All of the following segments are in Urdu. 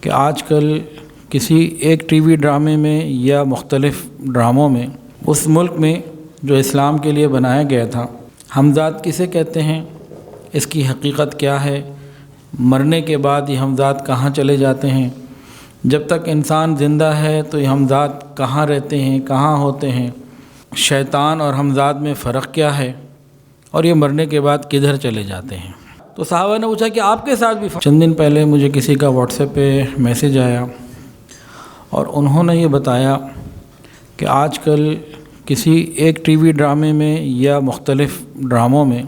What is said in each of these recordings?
کہ آج کل کسی ایک ٹی وی ڈرامے میں یا مختلف ڈراموں میں اس ملک میں جو اسلام کے لیے بنایا گیا تھا، ہمزاد کسے کہتے ہیں، اس کی حقیقت کیا ہے، مرنے کے بعد یہ ہمزاد کہاں چلے جاتے ہیں، جب تک انسان زندہ ہے تو یہ ہمزاد کہاں رہتے ہیں، کہاں ہوتے ہیں، شیطان اور ہمزاد میں فرق کیا ہے، اور یہ مرنے کے بعد کدھر چلے جاتے ہیں۔ تو صحابہ نے پوچھا کہ آپ کے ساتھ بھی چند دن پہلے مجھے کسی کا واٹس ایپ پہ میسیج آیا اور انہوں نے یہ بتایا کہ آج کل کسی ایک ٹی وی ڈرامے میں یا مختلف ڈراموں میں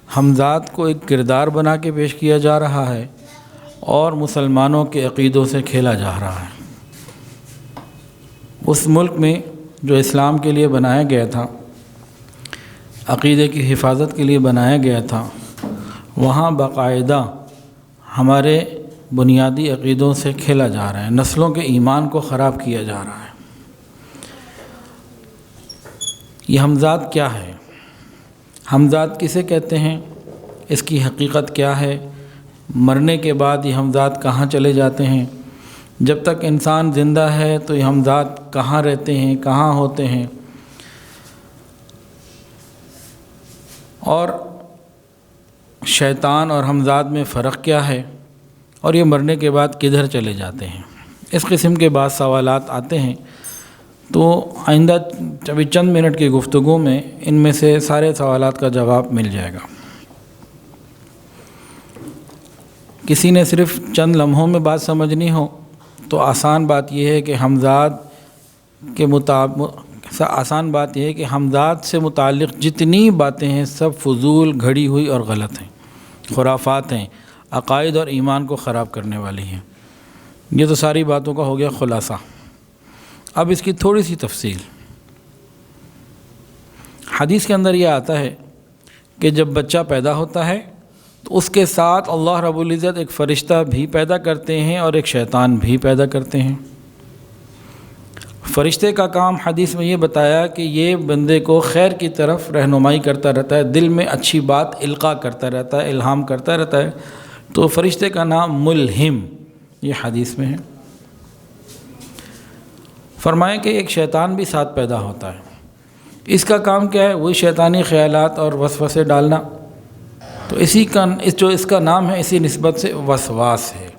ہمزاد کو ایک کردار بنا کے پیش کیا جا رہا ہے اور مسلمانوں کے عقیدوں سے کھیلا جا رہا ہے۔ اس ملک میں جو اسلام کے لیے بنایا گیا تھا، عقیدے کی حفاظت کے لیے بنایا گیا تھا، وہاں باقاعدہ ہمارے بنیادی عقیدوں سے کھیلا جا رہا ہے، نسلوں کے ایمان کو خراب کیا جا رہا ہے۔ یہ ہمزاد کیا ہے، ہمزاد کسے کہتے ہیں، اس کی حقیقت کیا ہے، مرنے کے بعد یہ ہمزاد کہاں چلے جاتے ہیں، جب تک انسان زندہ ہے تو یہ ہمزاد کہاں رہتے ہیں، کہاں ہوتے ہیں، اور شیطان اور ہمزاد میں فرق کیا ہے، اور یہ مرنے کے بعد کدھر چلے جاتے ہیں۔ اس قسم کے بعض سوالات آتے ہیں، تو آئندہ ابھی چند منٹ کی گفتگو میں ان میں سے سارے سوالات کا جواب مل جائے گا۔ کسی نے صرف چند لمحوں میں بات سمجھنی ہو تو آسان بات یہ ہے کہ ہمزاد سے متعلق جتنی باتیں ہیں سب فضول، گھڑی ہوئی اور غلط ہیں، خرافات ہیں، عقائد اور ایمان کو خراب کرنے والی ہیں۔ یہ تو ساری باتوں کا ہو گیا خلاصہ۔ اب اس کی تھوڑی سی تفصیل۔ حدیث کے اندر یہ آتا ہے کہ جب بچہ پیدا ہوتا ہے تو اس کے ساتھ اللہ رب العزت ایک فرشتہ بھی پیدا کرتے ہیں اور ایک شیطان بھی پیدا کرتے ہیں۔ فرشتے کا کام حدیث میں یہ بتایا کہ یہ بندے کو خیر کی طرف رہنمائی کرتا رہتا ہے، دل میں اچھی بات القاء کرتا رہتا ہے، الہام کرتا رہتا ہے، تو فرشتے کا نام ملہم، یہ حدیث میں ہے۔ فرمایا کہ ایک شیطان بھی ساتھ پیدا ہوتا ہے، اس کا کام کیا ہے، وہی شیطانی خیالات اور وسوسے ڈالنا، تو اس کا نام ہے اسی نسبت سے وسواس ہے،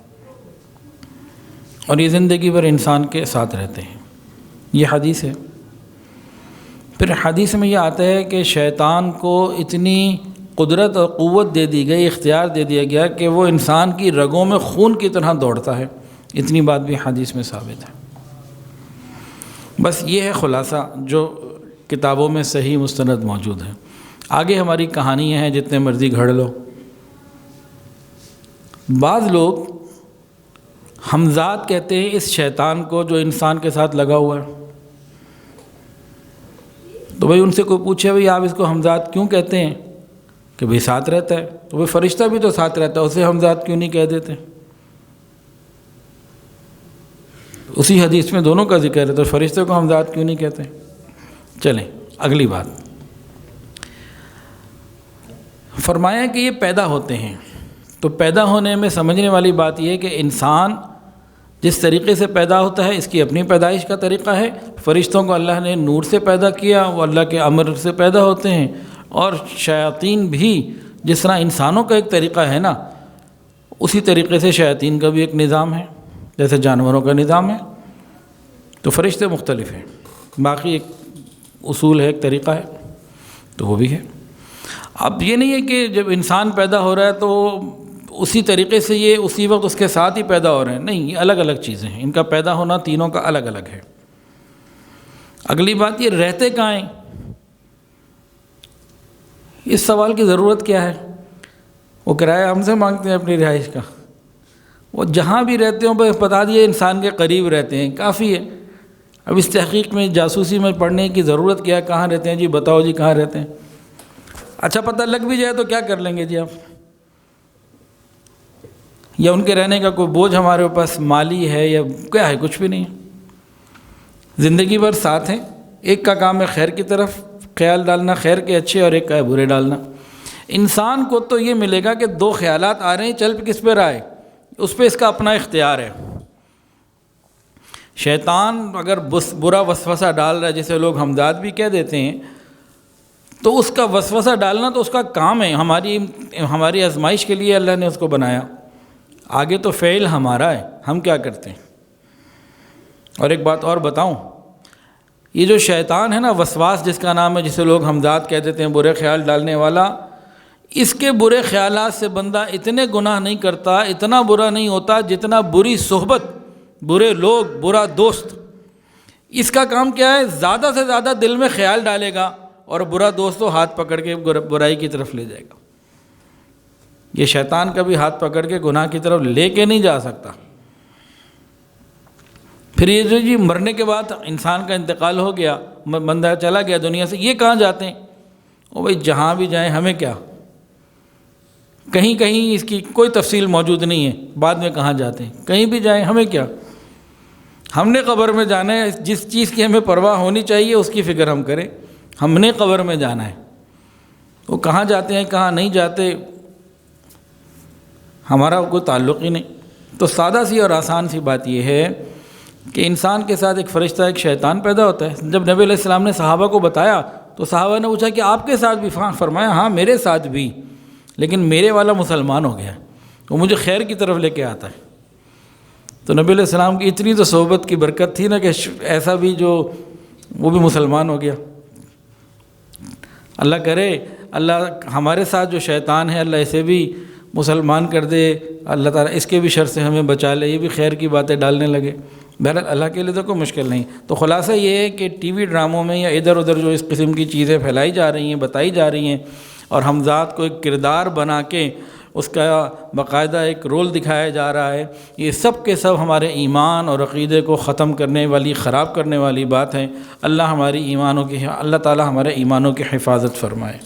اور یہ زندگی بھر انسان کے ساتھ رہتے ہیں، یہ حدیث ہے۔ پھر حدیث میں یہ آتا ہے کہ شیطان کو اتنی قدرت اور قوت دے دی گئی، اختیار دے دیا گیا کہ وہ انسان کی رگوں میں خون کی طرح دوڑتا ہے، اتنی بات بھی حدیث میں ثابت ہے۔ بس یہ ہے خلاصہ جو کتابوں میں صحیح مستند موجود ہے۔ آگے ہماری کہانیاں ہیں، جتنے مرضی گھڑ لو۔ بعض لوگ ہمزاد کہتے ہیں اس شیطان کو جو انسان کے ساتھ لگا ہوا ہے۔ تو بھئی ان سے کوئی پوچھے بھئی آپ اس کو ہمزاد کیوں کہتے ہیں، کہ بھئی ساتھ رہتا ہے، تو بھئی فرشتہ بھی تو ساتھ رہتا ہے، اسے ہمزاد کیوں نہیں کہہ دیتے؟ اسی حدیث میں دونوں کا ذکر ہے، تو فرشتے کو ہمزاد کیوں نہیں کہتے؟ چلیں اگلی بات۔ فرمایا کہ یہ پیدا ہوتے ہیں، تو پیدا ہونے میں سمجھنے والی بات یہ ہے کہ انسان جس طریقے سے پیدا ہوتا ہے اس کی اپنی پیدائش کا طریقہ ہے۔ فرشتوں کو اللہ نے نور سے پیدا کیا، وہ اللہ کے امر سے پیدا ہوتے ہیں، اور شیاطین بھی جس طرح انسانوں کا ایک طریقہ ہے نا، اسی طریقے سے شیاطین کا بھی ایک نظام ہے، جیسے جانوروں کا نظام ہے۔ تو فرشتے مختلف ہیں، باقی ایک اصول ہے، ایک طریقہ ہے، تو وہ بھی ہے۔ اب یہ نہیں ہے کہ جب انسان پیدا ہو رہا ہے تو اسی طریقے سے یہ اسی وقت اس کے ساتھ ہی پیدا ہو رہے ہیں، نہیں، یہ الگ الگ چیزیں ہیں، ان کا پیدا ہونا تینوں کا الگ الگ ہے۔ اگلی بات، یہ رہتے کہاں ہیں؟ اس سوال کی ضرورت کیا ہے؟ وہ کرایہ ہم سے مانگتے ہیں اپنی رہائش کا، وہ جہاں بھی رہتے ہوں بس بتا دیے انسان کے قریب رہتے ہیں، کافی ہے۔ اب اس تحقیق میں، جاسوسی میں پڑھنے کی ضرورت کیا ہے، کہاں رہتے ہیں جی، بتاؤ جی کہاں رہتے ہیں۔ اچھا پتہ لگ بھی جائے تو کیا کر لیں گے جی آپ، یا ان کے رہنے کا کوئی بوجھ ہمارے پاس مالی ہے یا کیا ہے، کچھ بھی نہیں ہے۔ زندگی بھر ساتھ ہیں، ایک کا کام ہے خیر کی طرف خیال ڈالنا، خیر کے اچھے، اور ایک کا ہے برے ڈالنا۔ انسان کو تو یہ ملے گا کہ دو خیالات آ رہے ہیں، چل کس پہ رہا ہے، اس پہ اس کا اپنا اختیار ہے۔ شیطان اگر برا وسوسہ ڈال رہا ہے، جسے لوگ ہمداد بھی کہہ دیتے ہیں، تو اس کا وسوسہ ڈالنا تو اس کا کام ہے، ہماری آزمائش کے لیے اللہ نے اس کو بنایا، آگے تو فعل ہمارا ہے، ہم کیا کرتے ہیں۔ اور ایک بات اور بتاؤں، یہ جو شیطان ہے نا، وسواس جس کا نام ہے، جسے لوگ ہمداد کہہ دیتے ہیں، برے خیال ڈالنے والا، اس کے برے خیالات سے بندہ اتنے گناہ نہیں کرتا، اتنا برا نہیں ہوتا جتنا بری صحبت، برے لوگ، برا دوست۔ اس کا کام کیا ہے؟ زیادہ سے زیادہ دل میں خیال ڈالے گا اور برا دوست تو ہاتھ پکڑ کے برائی کی طرف لے جائے گا۔ یہ شیطان کبھی ہاتھ پکڑ کے گناہ کی طرف لے کے نہیں جا سکتا۔ پھر یہ جو مرنے کے بعد انسان کا انتقال ہو گیا، بندہ چلا گیا دنیا سے، یہ کہاں جاتے ہیں؟ او بھائی جہاں بھی جائیں ہمیں کیا، کہیں کہیں اس کی کوئی تفصیل موجود نہیں ہے، بعد میں کہاں جاتے ہیں، کہیں بھی جائیں ہمیں کیا، ہم نے قبر میں جانا ہے، جس چیز کی ہمیں پرواہ ہونی چاہیے اس کی فکر ہم کریں، ہم نے قبر میں جانا ہے، وہ کہاں جاتے ہیں کہاں نہیں جاتے ہمارا کوئی تعلق ہی نہیں۔ تو سادہ سی اور آسان سی بات یہ ہے کہ انسان کے ساتھ ایک فرشتہ، ایک شیطان پیدا ہوتا ہے۔ جب نبی علیہ السلام نے صحابہ کو بتایا تو صحابہ نے پوچھا کہ آپ کے ساتھ بھی؟ فرمایا ہاں میرے ساتھ بھی، لیکن میرے والا مسلمان ہو گیا، وہ مجھے خیر کی طرف لے کے آتا ہے۔ تو نبی علیہ السلام کی اتنی تو صحبت کی برکت تھی نا کہ ایسا بھی جو وہ بھی مسلمان ہو گیا۔ اللہ کرے اللہ ہمارے ساتھ جو شیطان ہے، اللہ اسے بھی مسلمان کر دے، اللہ تعالیٰ اس کے بھی شر سے ہمیں بچا لے، یہ بھی خیر کی باتیں ڈالنے لگے۔ بہرحال اللہ کے لیے تو کوئی مشکل نہیں۔ تو خلاصہ یہ ہے کہ ٹی وی ڈراموں میں یا ادھر ادھر جو اس قسم کی چیزیں پھیلائی جا رہی ہیں، بتائی جا رہی ہیں، اور ہم ذات کو ایک کردار بنا کے اس کا باقاعدہ ایک رول دکھایا جا رہا ہے، یہ سب کے سب ہمارے ایمان اور عقیدے کو ختم کرنے والی، خراب کرنے والی بات ہے۔ اللہ تعالیٰ ہمارے ایمانوں کی حفاظت فرمائے۔